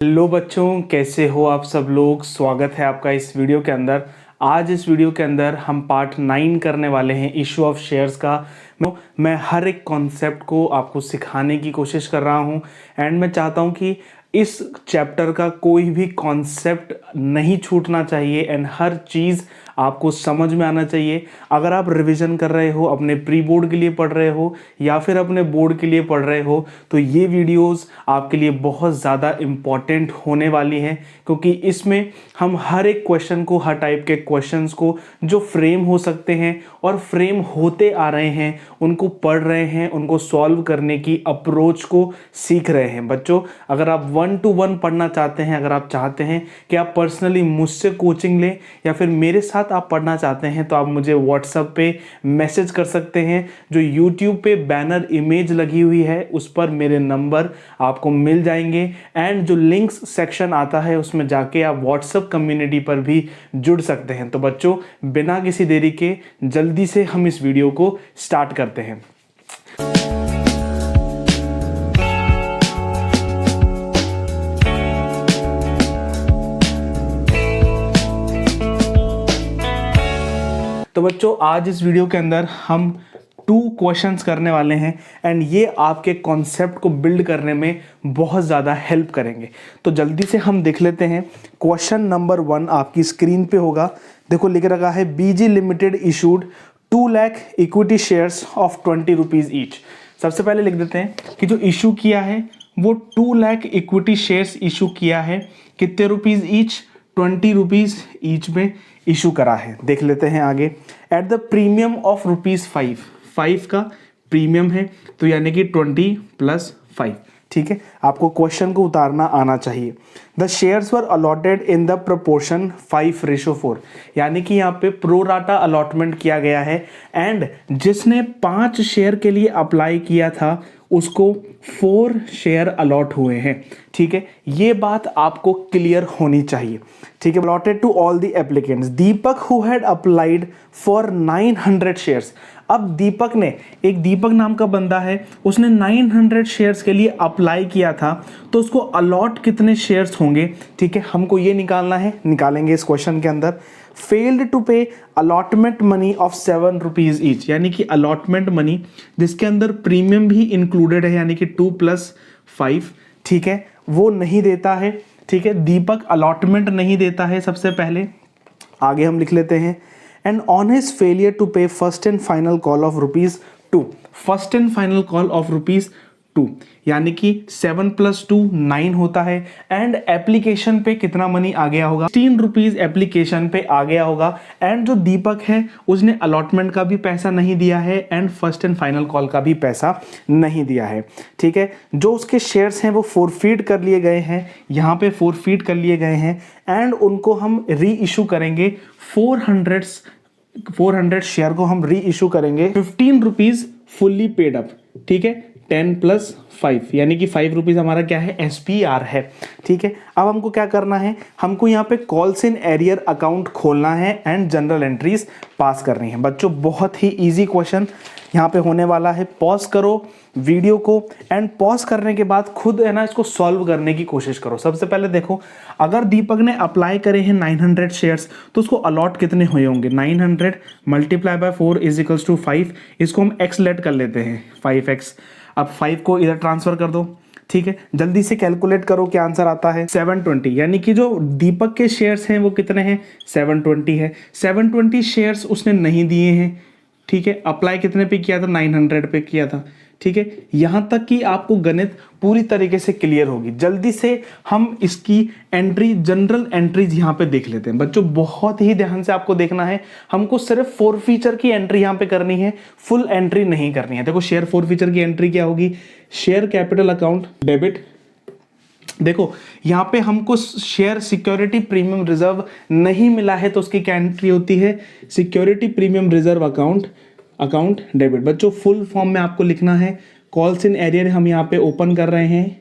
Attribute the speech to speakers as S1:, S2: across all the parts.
S1: Hello बच्चों, कैसे हो आप सब लोग। स्वागत है आपका इस वीडियो के अंदर। आज इस वीडियो के अंदर हम पार्ट 9 करने वाले हैं इशू ऑफ शेयर्स का। मैं हर एक कॉन्सेप्ट को आपको सिखाने की कोशिश कर रहा हूं एंड मैं चाहता हूं कि इस चैप्टर का कोई भी कॉन्सेप्ट नहीं छूटना चाहिए एंड हर चीज़ आपको समझ में आना चाहिए। अगर आप रिवीजन कर रहे हो, अपने प्री बोर्ड के लिए पढ़ रहे हो या फिर अपने बोर्ड के लिए पढ़ रहे हो, तो ये वीडियोस आपके लिए बहुत ज़्यादा इम्पॉर्टेंट होने वाली हैं, क्योंकि इसमें हम हर एक क्वेश्चन को, हर टाइप के क्वेश्चंस को जो फ्रेम हो सकते हैं और फ्रेम होते आ रहे हैं, उनको पढ़ रहे हैं, उनको सॉल्व करने की अप्रोच को सीख रहे हैं। बच्चों, अगर आप 1-to-1 पढ़ना चाहते हैं, अगर आप चाहते हैं कि आप पर्सनली मुझसे कोचिंग लें या फिर मेरे साथ आप पढ़ना चाहते हैं, तो आप मुझे व्हाट्सएप पे मैसेज कर सकते हैं। जो यूट्यूब पे बैनर इमेज लगी हुई है उस पर मेरे नंबर आपको मिल जाएंगे एंड जो लिंक्स सेक्शन आता है उसमें जाके आप व्हाट्सएप कम्युनिटी पर भी जुड़ सकते हैं। तो बच्चों, बिना किसी देरी के जल्दी से हम इस वीडियो को स्टार्ट करते हैं। तो बच्चों, आज इस वीडियो के अंदर हम 2 क्वेश्चंस करने वाले हैं एंड ये आपके कॉन्सेप्ट को बिल्ड करने में बहुत ज़्यादा हेल्प करेंगे। तो जल्दी से हम देख लेते हैं। क्वेश्चन नंबर 1 आपकी स्क्रीन पे होगा। देखो, लिख रखा है BG limited issued 2 lakh equity shares of 20 rupees each. सबसे पहले लिख देते हैं कि जो इशू किया है वो 2 लाख इक्विटी शेयर्स इशू किया है। कितने रुपीज़ ईच? 20 रुपीज़ ईच में इशू करा है। देख लेते हैं आगे। एट द प्रीमियम ऑफ ₹5 का प्रीमियम है, तो यानी कि 20 + 5। ठीक है, आपको क्वेश्चन को उतारना आना चाहिए। The shares were allotted in the proportion 5:4, यानी कि यहाँ पे प्रोराटा अलॉटमेंट किया गया है एंड जिसने 5 शेयर के लिए अप्लाई किया था उसको 4 शेयर अलॉट हुए हैं। ठीक है, ये बात आपको क्लियर होनी चाहिए। ठीक है, allotted to all the applicants. Deepak who had applied for 900 shares. अब दीपक ने, एक दीपक नाम का बंदा है, उसने 900 शेयर्स के लिए अप्लाई किया था, तो उसको अलॉट कितने शेयर्स होंगे? ठीक है, हमको ये निकालना है, निकालेंगे इस क्वेश्चन के अंदर। फेल्ड टू पे allotment money of 7 rupees each, यानी कि अलॉटमेंट मनी जिसके अंदर प्रीमियम भी इंक्लूडेड है, यानी कि 2 + 5। ठीक है, वो नहीं देता है। ठीक है, दीपक अलॉटमेंट नहीं देता है। सबसे पहले आगे हम लिख लेते हैं, and on his failure to pay first and final call of ₹2। First and final call of ₹2, यानी कि 7 + 2 9 होता है एंड एप्लीकेशन पे कितना मनी आ गया होगा? 16 रुपीज़ एप्लीकेशन पे आ गया होगा। एंड जो दीपक है उसने अलॉटमेंट का भी पैसा नहीं दिया है and first and final call का भी पैसा नहीं दिया है। ठीक है, जो उसके शेयर्स हैं वो फोरफीट कर लिए गए हैं, यहाँ पे फोरफीट कर लिए गए हैं एंड उनको हम री इशू करेंगे। 400 शेयर को हम री इशू करेंगे। 15 रुपीज़ फुल्ली पेड अप। ठीक है, 10 + 5, यानी कि 5 रुपीज़ हमारा क्या है? SPR है। ठीक है, अब हमको क्या करना है? हमको यहाँ पे कॉल्स इन एरियर अकाउंट खोलना है एंड जनरल एंट्रीज पास करनी है। बच्चों, बहुत ही इजी क्वेश्चन यहाँ पे होने वाला है। पॉज करो वीडियो को एंड पॉज करने के बाद खुद है ना इसको सॉल्व करने की कोशिश करो। सबसे पहले देखो, अगर दीपक ने अप्लाई करे हैं 900 शेयर्स, तो उसको अलॉट कितने हुए होंगे? 900 × 4 = 5। इसको हम x लेट कर लेते हैं, 5x। अब 5 को इधर ट्रांसफर कर दो। ठीक है, जल्दी से कैलकुलेट करो, क्या आंसर आता है? 720, यानी कि जो दीपक के शेयर्स हैं वो कितने हैं? 720 है। 720 शेयर्स उसने नहीं दिए हैं। ठीक है, अप्लाई कितने पे किया था? 900 पे किया था। ठीक है, यहां तक कि आपको गणित पूरी तरीके से क्लियर होगी। जल्दी से हम इसकी एंट्री, जनरल एंट्रीज यहां पे देख लेते हैं। बच्चों, बहुत ही ध्यान से आपको देखना है। हमको सिर्फ फोरफीचर की एंट्री यहां पे करनी है, फुल एंट्री नहीं करनी है। देखो, शेयर फोरफीचर की एंट्री क्या होगी? Share capital account debit. देखो, यहाँ पे हमको शेयर सिक्योरिटी प्रीमियम रिजर्व नहीं मिला है, तो उसकी क्या एंट्री होती है? Security premium reserve account debit. बच्चों, फुल फॉर्म में आपको लिखना है। कॉल्स इन एरियर हम यहाँ पे ओपन कर रहे हैं।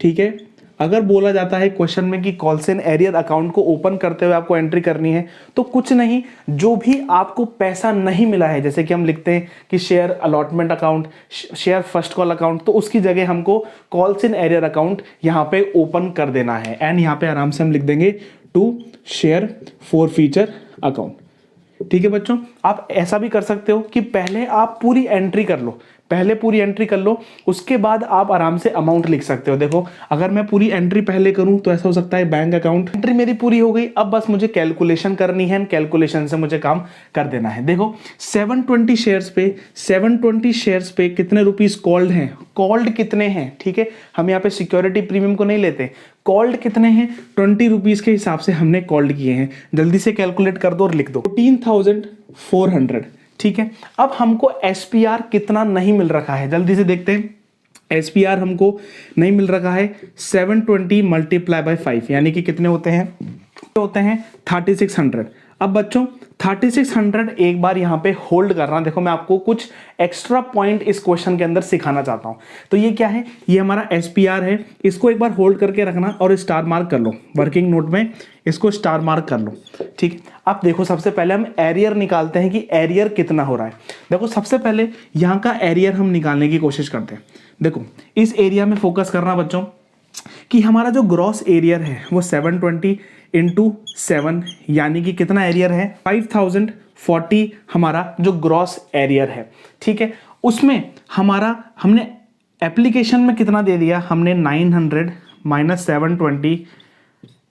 S1: ठीक है, अगर बोला जाता है क्वेश्चन में कि कॉल्स एंड एरियर अकाउंट को ओपन करते हुए आपको एंट्री करनी है, तो कुछ नहीं, जो भी आपको पैसा नहीं मिला है, जैसे कि हम लिखते हैं कि share allotment account, share first call account, तो उसकी जगह हमको कॉल्स एंड एरियर अकाउंट यहाँ पे ओपन कर देना है। एंड यहाँ पे आराम से हम लिख देंगे टू शेयर फॉरफीचर अकाउंट। ठीक है बच्चों, आप ऐसा भी कर सकते हो कि पहले आप पूरी एंट्री कर लो, पहले पूरी एंट्री कर लो, उसके बाद आप आराम से अमाउंट लिख सकते हो। देखो अगर मैं पूरी एंट्री पहले करूं तो ऐसा हो सकता है बैंक अकाउंट, एंट्री मेरी पूरी हो गई, अब बस मुझे कैलकुलेशन करनी है, कैलकुलेशन से मुझे काम कर देना है। देखो 720 शेयर्स पे कितने रुपीस कॉल्ड हैं, कॉल्ड कितने हैं, ठीक है, हम यहाँ पे सिक्योरिटी प्रीमियम को नहीं लेते, कॉल्ड कितने हैं, 20 रुपीज के हिसाब से हमने कॉल्ड किए हैं। जल्दी से कैलकुलेट कर दो और लिख दो 14,400। ठीक है, अब हमको एसपीआर कितना नहीं मिल रखा है, जल्दी से देखते हैं। एसपीआर हमको नहीं मिल रखा है 720 मल्टीप्लाई बाय 5, यानी कि कितने होते हैं, 3600। अब बच्चों 3600 एक बार यहां पे होल्ड करना। देखो मैं आपको कुछ एक्स्ट्रा पॉइंट इस क्वेश्चन के अंदर सिखाना चाहता हूं। तो ये क्या है, ये हमारा एसपीआर है, इसको एक बार होल्ड करके रखना और स्टार मार्क कर लो, वर्किंग नोट में इसको स्टार मार्क कर लो। ठीक, अब देखो सबसे पहले हम एरियर निकालते हैं कि एरियर कितना हो रहा है। देखो सबसे पहले यहां का एरियर हम निकालने की कोशिश करते हैं। देखो इस एरिया में फोकस करना बच्चों कि हमारा जो ग्रॉस एरियर है वो 720 इंटू 7, यानी कि कितना एरियर है, 5040 हमारा जो ग्रॉस एरियर है। ठीक है, उसमें हमने एप्लीकेशन में कितना दे दिया, हमने 900 माइनस 720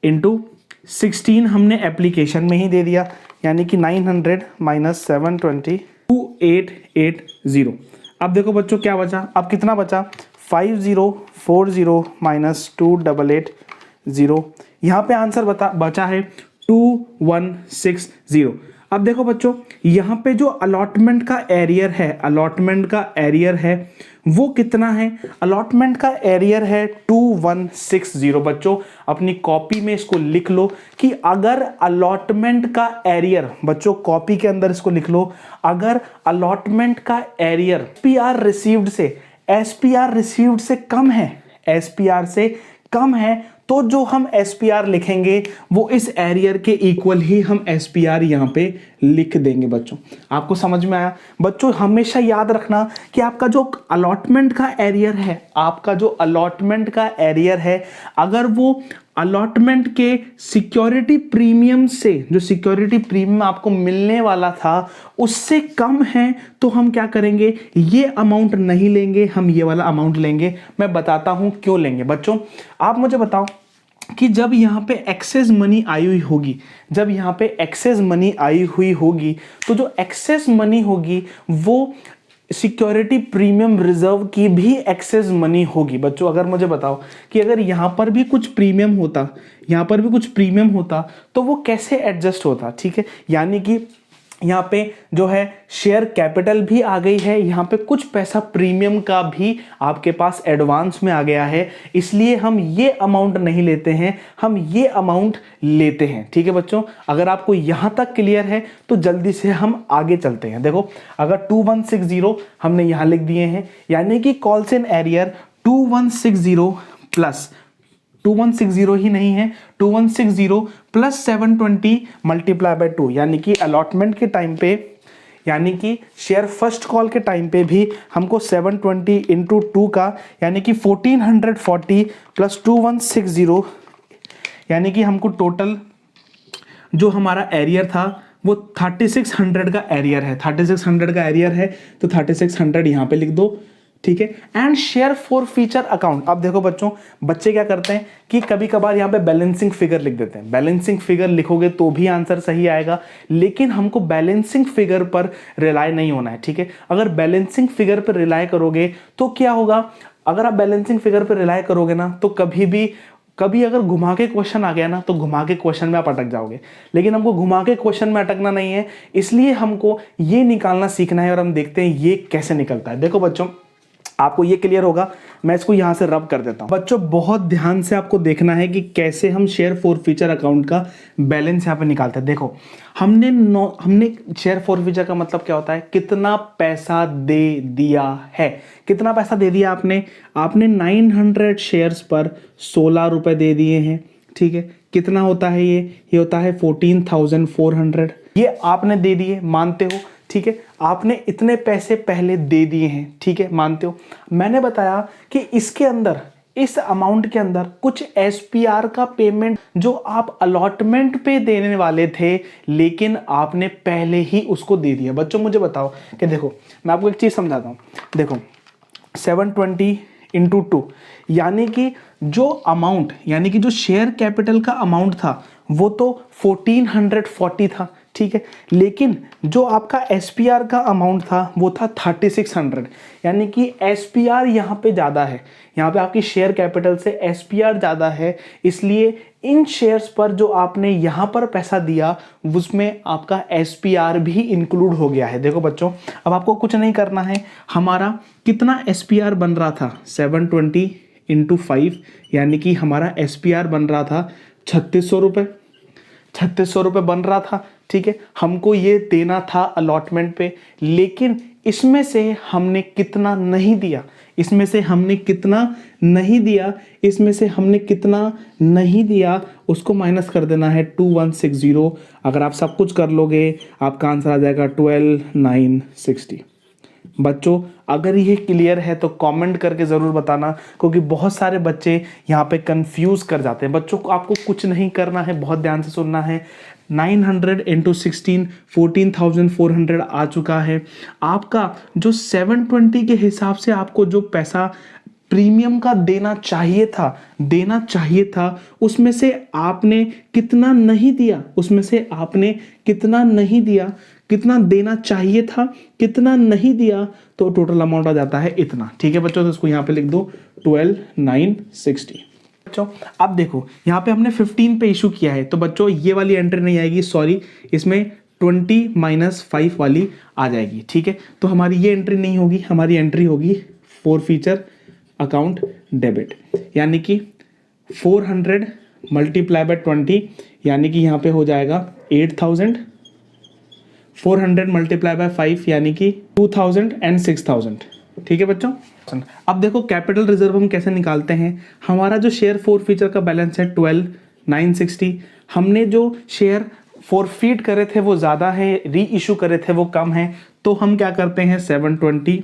S1: इंटू 16 हमने एप्लीकेशन में ही दे दिया, यानी कि 900 माइनस 720 2880। अब देखो बच्चों क्या बचा, अब कितना बचा, 5040 माइनस 2880, यहाँ पे आंसर बचा है 2160। अब देखो बच्चों यहाँ पे जो अलॉटमेंट का एरियर है वो कितना है, अलॉटमेंट का एरियर है 2160। बच्चों अपनी कॉपी में इसको लिख लो कि अगर अलॉटमेंट का एरियर, बच्चों कॉपी के अंदर इसको लिख लो, अगर अलॉटमेंट का एरियर एसपीआर रिसीव्ड से कम है, तो जो हम एसपीआर लिखेंगे वो इस एरियर के इक्वल ही हम एसपीआर यहां पे लिख देंगे। बच्चों आपको समझ में आया। बच्चों हमेशा याद रखना कि आपका जो अलॉटमेंट का एरियर है, अगर वो अलॉटमेंट के सिक्योरिटी प्रीमियम से, जो सिक्योरिटी प्रीमियम आपको मिलने वाला था उससे कम है, तो हम क्या करेंगे, ये अमाउंट नहीं लेंगे, हम ये वाला अमाउंट लेंगे। मैं बताता हूं क्यों लेंगे। बच्चों आप मुझे बताओ कि जब यहां पे एक्सेस मनी आई हुई होगी, तो जो एक्सेस मनी होगी वो सिक्योरिटी प्रीमियम रिजर्व की भी एक्सेस मनी होगी। बच्चों अगर मुझे बताओ कि अगर यहां पर भी कुछ प्रीमियम होता तो वो कैसे एडजस्ट होता। ठीक है, यानी कि यहाँ पे जो है शेयर कैपिटल भी आ गई है, यहाँ पे कुछ पैसा प्रीमियम का भी आपके पास एडवांस में आ गया है, इसलिए हम ये अमाउंट नहीं लेते हैं, हम ये अमाउंट लेते हैं। ठीक है बच्चों, अगर आपको यहाँ तक क्लियर है तो जल्दी से हम आगे चलते हैं। देखो अगर 2160 हमने यहाँ लिख दिए हैं, यानी कि कॉल्स एंड एरियर 2160 प्लस 2160 ही नहीं है, 2160 प्लस 720 मल्टीप्लाई बाय 2, यानी कि अलॉटमेंट के टाइम पे, यानी कि शेयर फर्स्ट कॉल के टाइम पे भी हमको 720 इंटू 2 का, यानी कि 1440 प्लस 2160, यानी कि हमको टोटल जो हमारा एरियर था वो 3600 का एरियर है, 3600 का एरियर है, तो 3600 यहाँ पे लिख दो। ठीक है, and share forfeiture account. अब देखो बच्चे क्या करते हैं कि कभी कभार यहाँ पे बैलेंसिंग फिगर लिख देते हैं। बैलेंसिंग फिगर लिखोगे तो भी आंसर सही आएगा, लेकिन हमको बैलेंसिंग फिगर पर रिलाय नहीं होना है। ठीक है, अगर बैलेंसिंग फिगर पर रिलाय करोगे तो क्या होगा, अगर आप बैलेंसिंग फिगर पर रिलाय करोगे ना, तो कभी अगर घुमा के क्वेश्चन आ गया ना, तो घुमा के क्वेश्चन में आप अटक जाओगे। लेकिन हमको घुमा के क्वेश्चन में अटकना नहीं है, इसलिए हमको ये निकालना सीखना है, और हम देखते हैं ये कैसे निकलता है। देखो बच्चों आपको ये क्लियर होगा। मैं इसको यहाँ से रब कर देता हूँ। बच्चों बहुत ध्यान से आपको देखना है कि कैसे हम शेयर फॉरफीचर अकाउंट का बैलेंस यहाँ पे निकालते हैं। देखो हमने शेयर फॉरफीचर का मतलब क्या होता है, कितना पैसा दे दिया है। कितना पैसा दे दिया आपने 900 शेयर्स पर 16 रुपए दे दिए हैं, ठीक है। कितना होता है ये होता है 14,400। ये आपने दे दिए, मानते हो, ठीक है। आपने इतने पैसे पहले दे दिए हैं, ठीक है, मानते हो। मैंने बताया कि इसके अंदर, इस अमाउंट के अंदर कुछ एसपीआर का पेमेंट जो आप अलॉटमेंट पे देने वाले थे, लेकिन आपने पहले ही उसको दे दिया। बच्चों मुझे बताओ कि देखो मैं आपको एक चीज समझाता हूं। देखो 720 इंटू 2 यानी कि जो अमाउंट, यानी कि जो शेयर कैपिटल का अमाउंट था वो तो 1440 था, ठीक है। लेकिन जो आपका एसपीआर का अमाउंट था वो था 3600, यानी कि एसपीआर यहाँ पे ज़्यादा है। यहाँ पे आपकी शेयर कैपिटल से एसपीआर ज़्यादा है, इसलिए इन शेयर्स पर जो आपने यहाँ पर पैसा दिया उसमें आपका एसपीआर भी इंक्लूड हो गया है। देखो बच्चों अब आपको कुछ नहीं करना है। हमारा कितना एसपीआर बन रहा था, 720 इंटू 5, यानी कि हमारा एसपीआर बन रहा था 3600 रुपये। 3600 रुपये बन रहा था, ठीक है। हमको ये देना था अलॉटमेंट पे, लेकिन इसमें से हमने कितना नहीं दिया, इसमें से हमने कितना नहीं दिया, इसमें से हमने कितना नहीं दिया उसको माइनस कर देना है 2160। अगर आप सब कुछ कर लोगे आपका आंसर आ जाएगा 12,960। बच्चों अगर ये क्लियर है तो कमेंट करके ज़रूर बताना, क्योंकि बहुत सारे बच्चे यहाँ पे कंफ्यूज कर जाते हैं। बच्चों को आपको कुछ नहीं करना है, बहुत ध्यान से सुनना है। 900 इंटू 16 14,400 आ चुका है। आपका जो 720 के हिसाब से आपको जो पैसा प्रीमियम का देना चाहिए था उसमें से आपने कितना नहीं दिया, उसमें से आपने कितना नहीं दिया, कितना देना चाहिए था, कितना नहीं दिया, तो टोटल अमाउंट आ जाता है इतना, ठीक है बच्चों। तो इसको यहाँ पे लिख दो 12,960। बच्चों अब देखो यहाँ पे हमने 15 पे इशू किया है, तो बच्चों ये वाली एंट्री नहीं आएगी, सॉरी, इसमें 20-5 वाली आ जाएगी, ठीक है। तो हमारी ये एंट्री नहीं होगी, हमारी एंट्री होगी फॉरफीचर अकाउंट डेबिट, यानी कि 400 मल्टीप्लाई बाय 20, यानी कि यहाँ पे हो जाएगा 8,000। 400 मल्टीप्लाई बाय 5 यानी कि 2,000 एंड 6,000, ठीक है बच्चों। अब देखो कैपिटल रिजर्व हम कैसे निकालते हैं। हमारा जो शेयर फॉरफीचर का बैलेंस है 12,960। हमने जो शेयर फॉरफीट करे थे वो ज़्यादा है, री इशू करे थे वो कम है, तो हम क्या करते हैं 720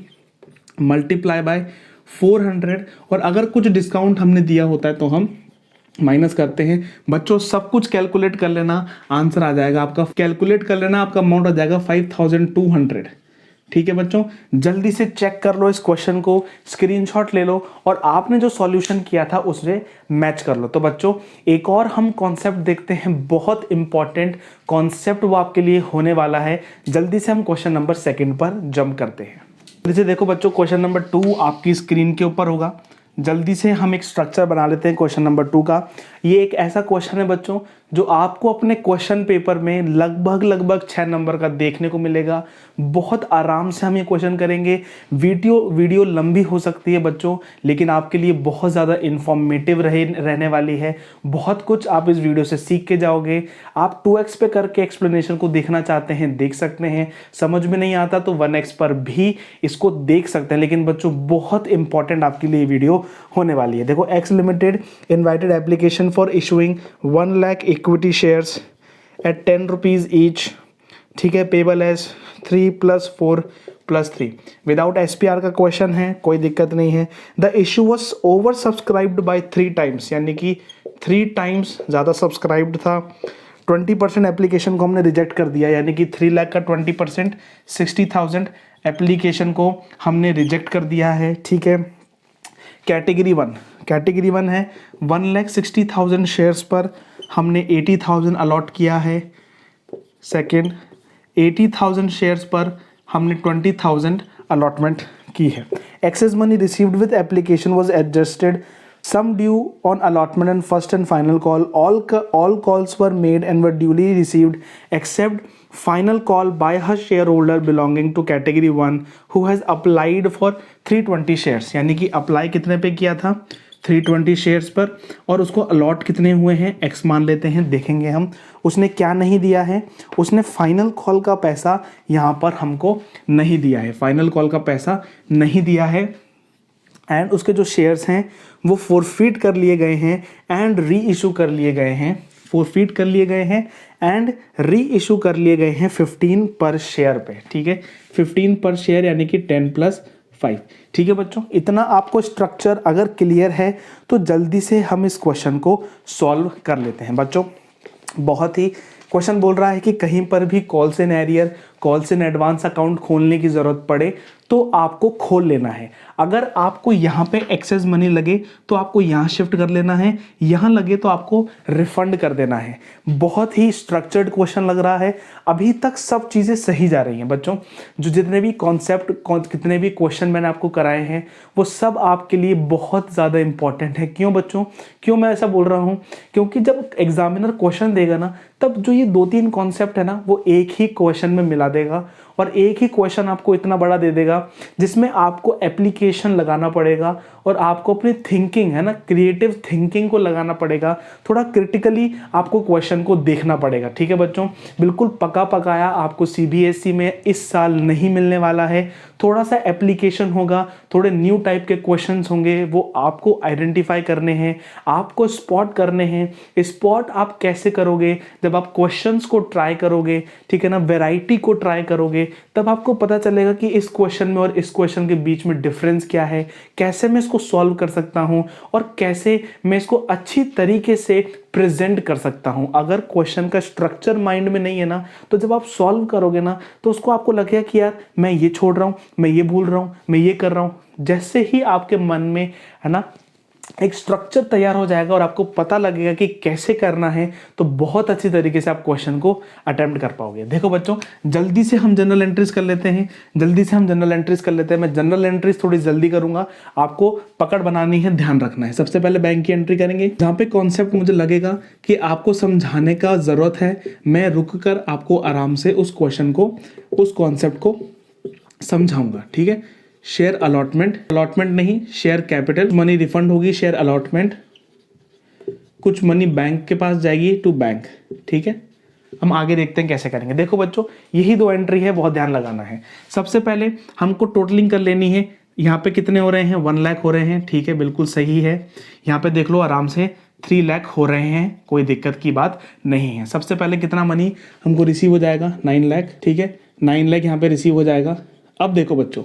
S1: मल्टीप्लाई बाय 400, और अगर कुछ डिस्काउंट हमने दिया होता है तो हम माइनस करते हैं। बच्चों सब कुछ कैलकुलेट कर लेना, आंसर आ जाएगा आपका, कैलकुलेट कर लेना, आपका अमाउंट आ जाएगा 5,200, ठीक है बच्चों। जल्दी से चेक कर लो इस क्वेश्चन को, स्क्रीनशॉट ले लो और आपने जो सॉल्यूशन किया था उससे मैच कर लो। तो बच्चों एक और हम कॉन्सेप्ट देखते हैं, बहुत इंपॉर्टेंट कॉन्सेप्ट वो आपके लिए होने वाला है। जल्दी से हम क्वेश्चन नंबर 2 पर जंप करते हैं। जैसे देखो बच्चों क्वेश्चन नंबर 2 आपकी स्क्रीन के ऊपर होगा। जल्दी से हम एक स्ट्रक्चर बना लेते हैं क्वेश्चन नंबर 2 का। ये एक ऐसा क्वेश्चन है बच्चों जो आपको अपने क्वेश्चन पेपर में लगभग 6 नंबर का देखने को मिलेगा। बहुत आराम से हम ये क्वेश्चन करेंगे। वीडियो लंबी हो सकती है बच्चों, लेकिन आपके लिए बहुत ज़्यादा इंफॉर्मेटिव रहने वाली है। बहुत कुछ आप इस वीडियो से सीख के जाओगे। आप 2x पे करके एक्सप्लेनेशन को देखना चाहते हैं देख सकते हैं, समझ में नहीं आता तो 1x पर भी इसको देख सकते हैं। लेकिन बच्चों बहुत इंपॉर्टेंट आपके लिए वीडियो होने वाली है। देखो X limited invited application for issuing 1 lakh equity shares at 10 rupees each, ठीक है, पेबल एज 3 + 4 + 3 विदाउट एसपीआर का क्वेश्चन है, कोई दिक्कत नहीं है। The issue was over subscribed by 3 times, यानी कि 3 टाइम्स ज़्यादा सब्सक्राइब्ड था। 20% एप्लीकेशन को हमने रिजेक्ट कर दिया, यानी कि 3 लाख का 20% 60,000 एप्लीकेशन को हमने रिजेक्ट कर दिया है, ठीक है। कैटेगरी वन है 1,60,000 शेयर्स पर हमने 80,000 अलॉट किया है। सेकेंड 80,000 शेयर्स पर हमने 20,000 अलॉटमेंट की है। Excess money received with application was adjusted Some due on allotment and first and final call. All calls were made and were duly received except final call by a shareholder belonging to category 1 who has applied for 320 shares. यानी कि apply कितने पे किया था? 320 shares पर, और उसको allot कितने हुए हैं? x मान लेते हैं, देखेंगे हम। उसने क्या नहीं दिया है? उसने फाइनल कॉल का पैसा यहाँ पर हमको नहीं दिया है, फाइनल कॉल का पैसा नहीं दिया है। एंड उसके जो शेयर्स हैं वो फोरफीट कर लिए गए हैं एंड री इशू कर लिए गए हैं, फोरफीट कर लिए गए हैं एंड री इशू कर लिए गए हैं 15 पर शेयर पे। ठीक है, 15 पर शेयर यानी कि 10 + 5। ठीक है बच्चों, इतना आपको स्ट्रक्चर अगर क्लियर है तो जल्दी से हम इस क्वेश्चन को सॉल्व कर लेते हैं। बच्चों बहुत ही क्वेश्चन बोल रहा है कि कहीं पर भी calls in arrear, calls in advance account खोलने की ज़रूरत पड़े तो आपको खोल लेना है। अगर आपको यहाँ पे एक्सेस मनी लगे तो आपको यहाँ शिफ्ट कर लेना है, यहाँ लगे तो आपको रिफंड कर देना है। बहुत ही स्ट्रक्चर्ड क्वेश्चन लग रहा है, अभी तक सब चीज़ें सही जा रही हैं बच्चों। जो जितने भी कॉन्सेप्ट, कितने भी क्वेश्चन मैंने आपको कराए हैं वो सब आपके लिए बहुत ज़्यादा इंपॉर्टेंट है। क्यों बच्चों, क्यों मैं ऐसा बोल रहा हूँ? क्योंकि जब एग्जामिनर क्वेश्चन देगा ना, तब जो ये 2-3 कॉन्सेप्ट है ना वो एक ही क्वेश्चन में मिला देगा और एक ही क्वेश्चन आपको इतना बड़ा दे देगा जिसमें आपको एप्लीकेशन लगाना पड़ेगा और आपको अपनी थिंकिंग है ना, क्रिएटिव थिंकिंग को लगाना पड़ेगा, थोड़ा क्रिटिकली आपको क्वेश्चन को देखना पड़ेगा। ठीक है बच्चों, बिल्कुल पका पकाया आपको सीबीएसई में इस साल नहीं मिलने वाला है। थोड़ा सा एप्लीकेशन होगा, थोड़े न्यू टाइप के क्वेश्चंस होंगे, वो आपको आइडेंटिफाई करने हैं, आपको स्पॉट करने हैं। स्पॉट आप कैसे करोगे? जब आप क्वेश्चंस को ट्राई करोगे, ठीक है ना, वैरायटी को ट्राई करोगे, तब आपको पता चलेगा कि इस क्वेश्चन में और इस क्वेश्चन के बीच में डिफरेंस क्या है, कैसे मैं इसको सॉल्व कर सकता हूं और कैसे मैं इसको अच्छी तरीके से प्रेजेंट कर सकता हूं। अगर क्वेश्चन का स्ट्रक्चर माइंड में नहीं है ना, तो जब आप सॉल्व करोगे ना तो उसको आपको लगेगा कि यार मैं ये छोड़ रहा हूं, मैं ये भूल रहा हूं, मैं ये कर रहा हूं। जैसे ही आपके मन में है ना एक स्ट्रक्चर तैयार हो जाएगा और आपको पता लगेगा कि कैसे करना है, तो बहुत अच्छी तरीके से आप क्वेश्चन को अटेम्प्ट कर पाओगे। देखो बच्चों, जल्दी से हम जनरल एंट्रीज कर लेते हैं, मैं जनरल एंट्रीज थोड़ी जल्दी करूंगा, आपको पकड़ बनानी है, ध्यान रखना है। सबसे पहले बैंक की एंट्री करेंगे, जहां पे कॉन्सेप्ट मुझे लगेगा कि आपको समझाने का जरूरत है, मैं रुक कर आपको आराम से उस क्वेश्चन को, उस कॉन्सेप्ट को समझाऊंगा। ठीक है, शेयर अलॉटमेंट नहीं, शेयर कैपिटल, मनी रिफंड होगी, शेयर अलॉटमेंट, कुछ मनी बैंक के पास जाएगी टू बैंक। ठीक है, हम आगे देखते हैं कैसे करेंगे। देखो बच्चों, यही 2 एंट्री है, बहुत ध्यान लगाना है। सबसे पहले हमको टोटलिंग कर लेनी है। यहाँ पे कितने हो रहे हैं? 1 लाख हो रहे हैं। ठीक है, बिल्कुल सही है। यहाँ पे देख लो आराम से 3 लाख हो रहे हैं, कोई दिक्कत की बात नहीं है। सबसे पहले कितना मनी हमको रिसीव हो जाएगा? 9 लाख। ठीक है, 9 लाख यहाँ पे रिसीव हो जाएगा। अब देखो बच्चों,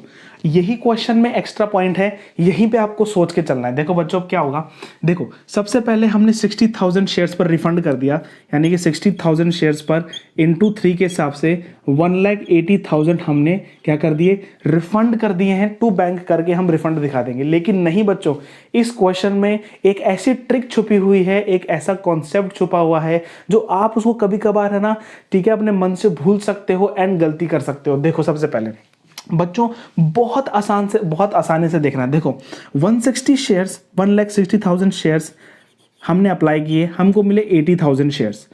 S1: यही क्वेश्चन में एक्स्ट्रा पॉइंट है, यहीं पे आपको सोच के चलना है। देखो बच्चों, अब क्या होगा, देखो सबसे पहले हमने 60,000 शेयर्स पर रिफंड कर दिया, यानी कि 60,000 शेयर्स पर इंटू 3 के हिसाब से 1,80,000 हमने क्या कर दिए? रिफंड कर दिए हैं। टू बैंक करके हम रिफंड दिखा देंगे। लेकिन नहीं बच्चों, इस क्वेश्चन में एक ऐसी ट्रिक छुपी हुई है, एक ऐसा कॉन्सेप्ट छुपा हुआ है जो आप उसको कभी कभार है ना, ठीक है, अपने मन से भूल सकते हो एंड गलती कर सकते हो। देखो सबसे पहले बच्चों, बहुत आसानी से देखना है। देखो 160 शेयर्स, 1,60,000 शेयर्स हमने अप्लाई किए, हमको मिले 80,000 शेयर्स।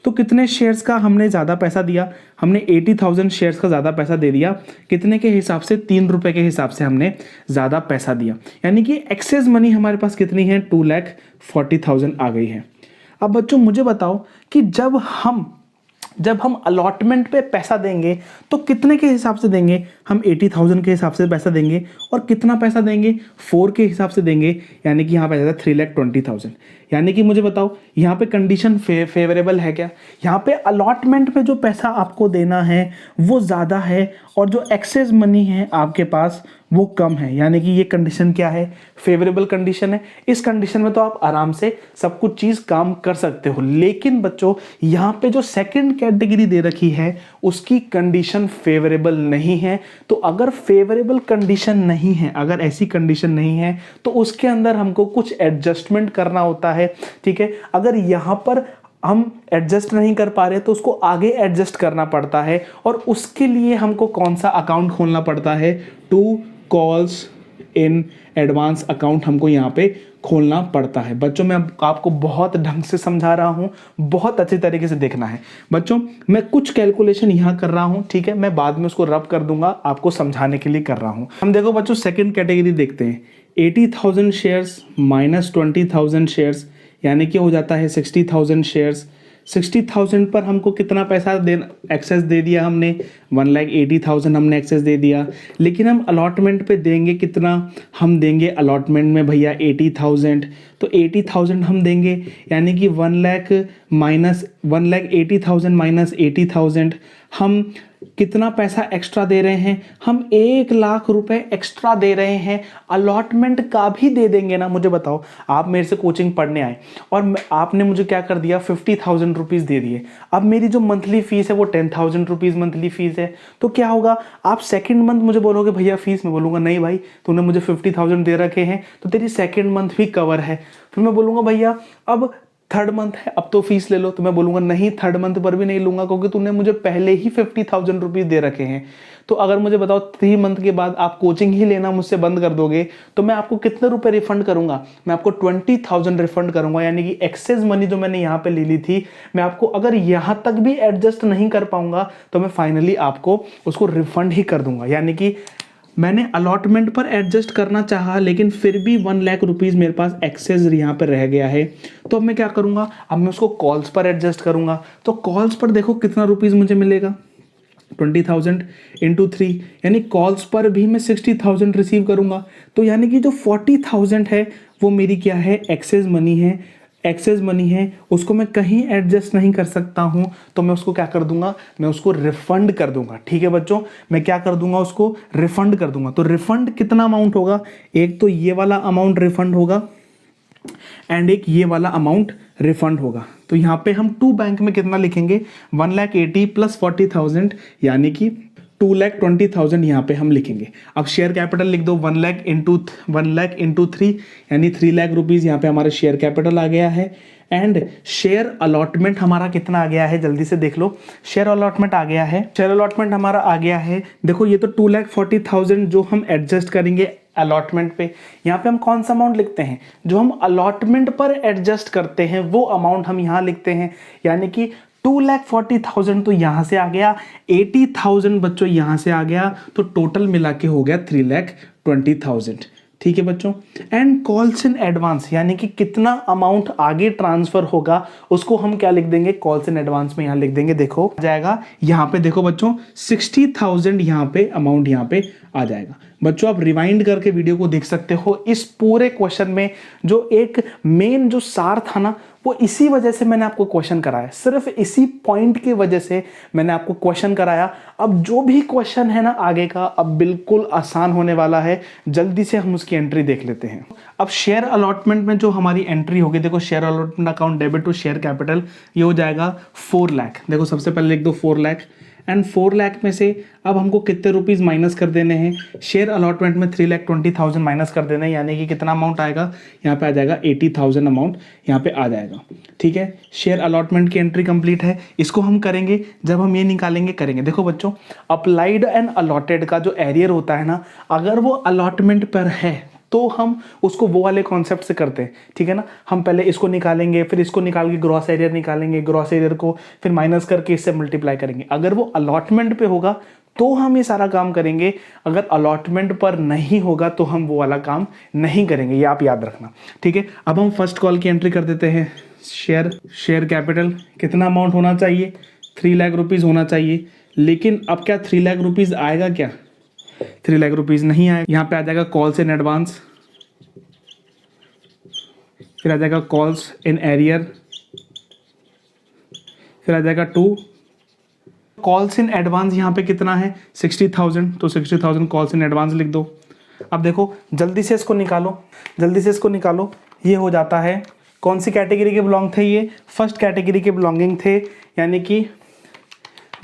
S1: तो कितने शेयर्स का हमने ज़्यादा पैसा दिया? हमने 80,000 शेयर्स का ज़्यादा पैसा दे दिया। कितने के हिसाब से? 3 रुपये के हिसाब से हमने ज़्यादा पैसा दिया, यानी कि एक्सेस मनी हमारे पास कितनी है? 2,40,000 आ गई है। अब बच्चों मुझे बताओ कि जब हम अलॉटमेंट पे पैसा देंगे तो कितने के हिसाब से देंगे? हम 80,000 के हिसाब से पैसा देंगे। और कितना पैसा देंगे? 4 के हिसाब से देंगे, यानी कि यहाँ पे जाता है 3,20,000। यानी कि मुझे बताओ यहाँ पे कंडीशन फेवरेबल है क्या? यहाँ पे अलॉटमेंट पे जो पैसा आपको देना है वो ज़्यादा है और जो एक्सेस मनी है आपके पास वो कम है, यानी कि ये कंडीशन क्या है? फेवरेबल कंडीशन है। इस कंडीशन में तो आप आराम से सब कुछ चीज़ काम कर सकते हो। लेकिन बच्चों, यहाँ पे जो सेकंड कैटेगरी दे रखी है उसकी कंडीशन फेवरेबल नहीं है। तो अगर फेवरेबल कंडीशन नहीं है, अगर ऐसी कंडीशन नहीं है, तो उसके अंदर हमको कुछ एडजस्टमेंट करना होता है। ठीक है, अगर यहाँ पर हम एडजस्ट नहीं कर पा रहे तो उसको आगे एडजस्ट करना पड़ता है, और उसके लिए हमको कौन सा अकाउंट खोलना पड़ता है? Two calls in advance account हमको यहाँ पे खोलना पड़ता है। बच्चों मैं आपको बहुत ढंग से समझा रहा हूँ, बहुत अच्छे तरीके से देखना है। बच्चों मैं कुछ कैलकुलेशन यहाँ कर रहा हूँ, ठीक है, मैं बाद में उसको रब कर दूंगा, आपको समझाने के लिए कर रहा हूँ। हम देखो बच्चों सेकंड कैटेगरी देखते हैं। 80,000 शेयर्स माइनस 20,000 शेयर्स यानी कि हो जाता है 60,000 शेयर्स। 60,000 पर हमको कितना पैसा एक्सेस दे दिया हमने, 1,80,000 हमने एक्सेस दे दिया। लेकिन हम अलॉटमेंट पे देंगे कितना, हम देंगे अलॉटमेंट में भैया 80,000, तो 80,000 हम देंगे यानी कि 1,80,000 माइनस 80,000 हम कितना पैसा एक्स्ट्रा दे रहे हैं, हम 1,00,000 रुपए एक्स्ट्रा दे रहे हैं। अलॉटमेंट का भी दे देंगे ना, मुझे बताओ, आप मेरे से कोचिंग पढ़ने आए और आपने मुझे क्या कर दिया, 50,000 रुपीज़ दे दिए। अब मेरी जो मंथली फीस है वो 10,000 रुपीज़ मंथली फीस है, तो क्या होगा, आप सेकेंड मंथ मुझे बोलोगे भैया फीस, मैं बोलूँगा नहीं भाई तूने मुझे 50,000 दे रखे हैं तो तेरी सेकेंड मंथ भी कवर है। फिर मैं बोलूँगा भैया अब थर्ड मंथ है, अब तो फीस ले लो, तो मैं बोलूँगा नहीं थर्ड मंथ पर भी नहीं लूँगा क्योंकि तूने मुझे पहले ही 50,000 रुपीज़ दे रखे हैं। तो अगर मुझे बताओ 3 मंथ के बाद आप कोचिंग ही लेना मुझसे बंद कर दोगे तो मैं आपको कितने रुपए रिफंड करूँगा, मैं आपको 20,000 रिफंड करूँगा। यानी कि एक्सेस मनी जो मैंने यहाँ पे ले ली थी, मैं आपको अगर यहाँ तक भी एडजस्ट नहीं कर पाऊँगा तो मैं फाइनली आपको उसको रिफंड ही कर दूँगा। यानी कि मैंने अलॉटमेंट पर एडजस्ट करना चाहा लेकिन फिर भी 1,00,000 रुपीज़ मेरे पास एक्सेस यहाँ पर रह गया है, तो अब मैं क्या करूँगा, अब मैं उसको कॉल्स पर एडजस्ट करूँगा। तो कॉल्स पर देखो कितना रुपीज़ मुझे मिलेगा, 20,000 इंटू 3 यानी कॉल्स पर भी मैं 60,000 रिसीव करूँगा। तो यानी कि जो 40,000 है वो मेरी क्या है, एक्सेस मनी है। एक्सेस मनी है, उसको मैं कहीं एडजस्ट नहीं कर सकता हूँ, तो मैं उसको क्या कर दूंगा, मैं उसको रिफंड कर दूंगा। ठीक है बच्चों, मैं क्या कर दूंगा, उसको रिफंड कर दूंगा। तो रिफंड कितना अमाउंट होगा, एक तो ये वाला अमाउंट रिफंड होगा एंड एक ये वाला अमाउंट रिफंड होगा। तो यहाँ पे हम 2 बैंक में कितना लिखेंगे, 1,80,000 प्लस 40,000 यानी कि 2,20,000 यहाँ पे हम लिखेंगे। अब शेयर कैपिटल लिख दो, 1,00,000 इंटू 3 यानी 3,00,000 रुपीज़ यहाँ पे हमारा शेयर कैपिटल आ गया है। एंड शेयर अलॉटमेंट हमारा कितना आ गया है, जल्दी से देख लो, शेयर अलॉटमेंट आ गया है, शेयर अलॉटमेंट हमारा आ गया है। देखो ये तो 2,40,000 जो हम एडजस्ट करेंगे अलॉटमेंट पे, यहाँ पे हम कौन सा अमाउंट लिखते हैं, जो हम अलॉटमेंट पर एडजस्ट करते हैं वो अमाउंट हम यहाँ लिखते हैं। यानी कि 2,40,000 तो यहाँ से आ गया, 80,000 बच्चों यहाँ से आ गया, तो टोटल मिला के हो गया 3,20,000। ठीक है बच्चों, एंड कॉल्स इन एडवांस यानी कि कितना अमाउंट आगे ट्रांसफर होगा उसको हम क्या लिख देंगे, कॉल्स इन एडवांस में यहाँ लिख देंगे। देखो आ जाएगा यहाँ पे, देखो बच्चों 60,000 यहाँ पे अमाउंट यहाँ पे आ जाएगा। बच्चों आप रिवाइंड करके वीडियो को देख सकते हो। इस पूरे क्वेश्चन में जो एक मेन जो सार था ना, वो इसी वजह से मैंने आपको क्वेश्चन कराया, सिर्फ इसी पॉइंट की वजह से मैंने आपको क्वेश्चन कराया। अब जो भी क्वेश्चन है ना आगे का, अब बिल्कुल आसान होने वाला है, जल्दी से हम उसकी एंट्री देख लेते हैं। अब शेयर अलॉटमेंट में जो हमारी एंट्री होगी, देखो share allotment account debit to share capital, ये हो जाएगा 4 लाख। देखो सबसे पहले लिख दो 4 लाख, एंड 4 लाख में से अब हमको कितने रुपीज़ माइनस कर देने हैं, शेयर अलॉटमेंट में 3,20,000 माइनस कर देना है। यानी कि कितना अमाउंट आएगा, यहाँ पे आ जाएगा 80,000 अमाउंट यहाँ पे आ जाएगा। ठीक है, शेयर अलॉटमेंट की एंट्री कंप्लीट है। इसको हम करेंगे जब हम ये निकालेंगे करेंगे। देखो बच्चों अप्लाइड एंड अलॉटेड का जो एरियर होता है ना, अगर वो अलॉटमेंट पर है तो हम उसको वो वाले कॉन्सेप्ट से करते हैं। ठीक है ना, हम पहले इसको निकालेंगे, फिर इसको निकाल के ग्रॉस एरियर निकालेंगे, ग्रॉस एरियर को फिर माइनस करके इससे मल्टीप्लाई करेंगे। अगर वो अलॉटमेंट पे होगा तो हम ये सारा काम करेंगे, अगर अलॉटमेंट पर नहीं होगा तो हम वो वाला काम नहीं करेंगे, ये आप याद रखना। ठीक है, अब हम फर्स्ट कॉल की एंट्री कर देते हैं। शेयर कैपिटल कितना अमाउंट होना चाहिए, 3 लाख रुपीज़ होना चाहिए। लेकिन अब क्या 3 लाख रुपीज़ आएगा क्या, 3 लाख रुपीज़ नहीं आएगा। यहाँ पे आ जाएगा कॉल्स इन एडवांस, फिर आ जाएगा कॉल्स इन एरियर, फिर आ जाएगा 2 कॉल्स इन एडवांस। यहाँ पे कितना है 60,000, तो 60,000 कॉल्स इन एडवांस लिख दो। अब देखो जल्दी से इसको निकालो, जल्दी से इसको निकालो। ये हो जाता है, कौन सी कैटेगरी के बिलोंग थे, ये फर्स्ट कैटेगरी के बिलोंगिंग थे, यानी कि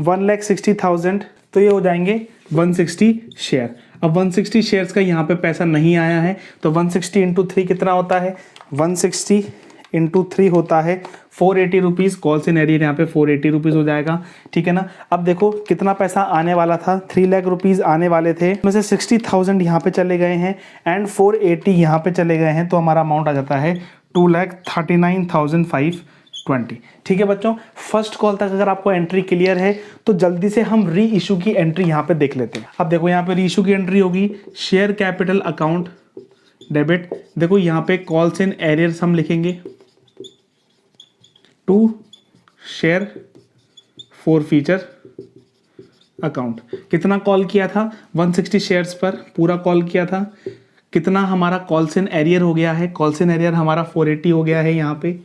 S1: 1,60,000, तो ये हो जाएंगे 160 शेयर। अब 160 शेयर्स का यहाँ पे पैसा नहीं आया है, तो 160 इंटू 3 कितना होता है, 160 इंटू 3 होता है 480 रुपीज़। कॉल्स इन एरियर यहाँ पे 480 रुपीज़ हो जाएगा, ठीक है ना। अब देखो कितना पैसा आने वाला था, 3 लाख रुपीज़ आने वाले थे, उसमें से 60,000 यहाँ पे चले गए हैं एंड 480 यहाँ पे चले गए हैं, तो हमारा अमाउंट आ जाता है 2,39,520। ठीक है बच्चों, फर्स्ट कॉल तक अगर आपको एंट्री क्लियर है तो जल्दी से हम री इशू की एंट्री यहाँ पे देख लेते हैं। अब देखो यहाँ पे री इशू की एंट्री होगी, शेयर कैपिटल अकाउंट डेबिट। देखो यहाँ पे कॉल्स इन एरियर्स हम लिखेंगे to share forfeiture account. कितना कॉल किया था, 160 शेयर्स पर पूरा कॉल किया था। कितना हमारा कॉल्स इन एरियर हो गया है, कॉल्स इन एरियर हमारा 480 हो गया है यहाँ पे,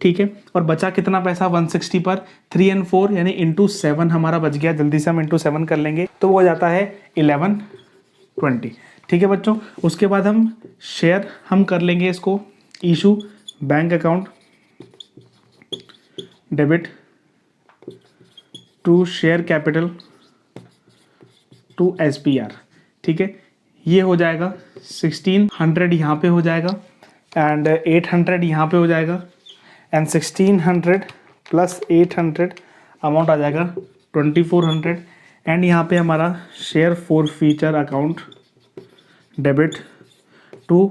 S1: ठीक है। और बचा कितना पैसा 160 पर, 3 और 4 यानी इंटू 7 हमारा बच गया। जल्दी से हम इंटू 7 कर लेंगे तो वो हो जाता है 1120, ठीक है बच्चों। उसके बाद हम शेयर हम कर लेंगे इसको issue bank account debit to share capital to SPR, ठीक है। ये हो जाएगा 1600 यहाँ पे हो जाएगा एंड 800 यहाँ पे हो जाएगा एंड 1600 प्लस 800 अमाउंट आ जाएगा 2400 एंड यहाँ पे हमारा share forfeiture account debit to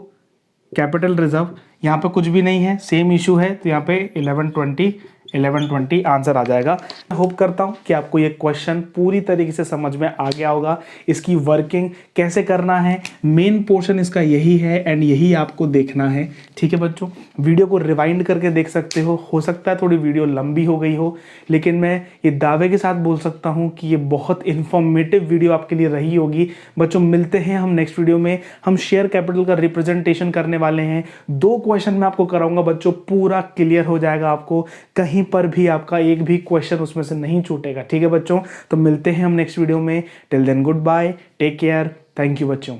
S1: capital reserve. यहाँ पे कुछ भी नहीं है, सेम इशू है, तो यहाँ पे 1120 आंसर आ जाएगा। होप करता हूँ कि आपको ये क्वेश्चन पूरी तरीके से समझ में आ गया होगा। इसकी वर्किंग कैसे करना है, मेन पोर्शन इसका यही है एंड यही आपको देखना है, ठीक है बच्चों। वीडियो को रिवाइंड करके देख सकते हो सकता है थोड़ी वीडियो लंबी हो गई हो, लेकिन मैं ये दावे के साथ बोल सकता हूँ कि ये बहुत इन्फॉर्मेटिव वीडियो आपके लिए रही होगी। बच्चों मिलते हैं हम नेक्स्ट वीडियो में, हम शेयर कैपिटल का रिप्रेजेंटेशन करने वाले हैं। 2 क्वेश्चन मैं आपको कराऊंगा बच्चों, पूरा क्लियर हो जाएगा आपको, कहीं पर भी आपका एक भी क्वेश्चन उसमें से नहीं छूटेगा, ठीक है बच्चों। तो मिलते हैं हम नेक्स्ट वीडियो में, till then good bye, take care, thank you बच्चों।